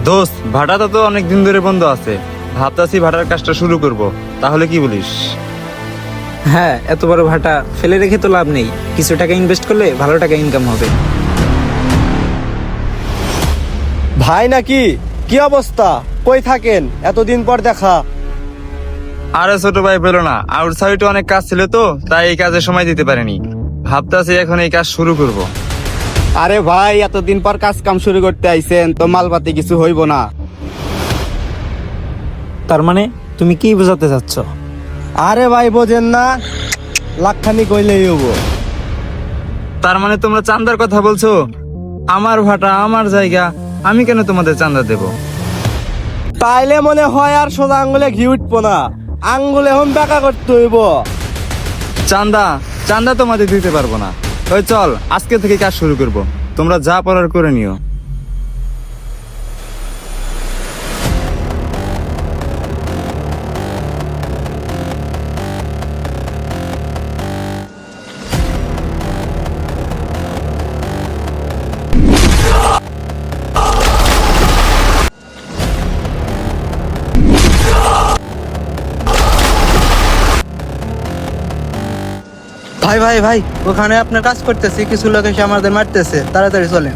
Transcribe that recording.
দোস্ত, ভাটাটা তো অনেক দিন ধরে বন্ধ আছে, ভাবতাছি ভাটার কাজটা শুরু করব। তাহলে কি বলিস? হ্যাঁ, এত বড় ভাটা ফেলে রেখে তো লাভ নেই। কিছু টাকা ইনভেস্ট করলে ভালো টাকা ইনকাম হবে। ভাই নাকি? কি অবস্থা? কই থাকেন? এতদিন পর দেখা। আরে ছোট ভাই, পেলো না, আউটসাইডে অনেক কাজ ছিল তো, তাই এই কাজে সময় দিতে পারিনি। ভাবতাছি এখন এই কাজ শুরু করব। আরে ভাই, এতদিন পর কাজ কাম শুরু করতে আইছেন তো মালপাতি কিছু হইব না। তার মানে তুমি কি বোঝাতে চাচ্ছ? আরে ভাই বোঝেন না, লাখখানি কইলেই হবো। তার মানে তোমরা চাঁদার কথা বলছো? আমার ভাটা, আমার জায়গা, আমি কেন তোমাদের চাঁদা দেব? তাইলে মনে হয় আর সোজা আঙ্গুলে ঘি উঠবো না, আঙ্গুলে এখন বেকা করতে হইব। চাঁদা চাঁদা তোমাদের দিতে পারবো না। ওই চল, আজকে থেকে কাজ শুরু করব, তোমরা যা পড়ার করে নিও। ভাই ভাই ভাই, ওখানে আপনার কাজ করতেছি, কিছু লোক এসে আমাদের মারতেছে, তাড়াতাড়ি চলেন।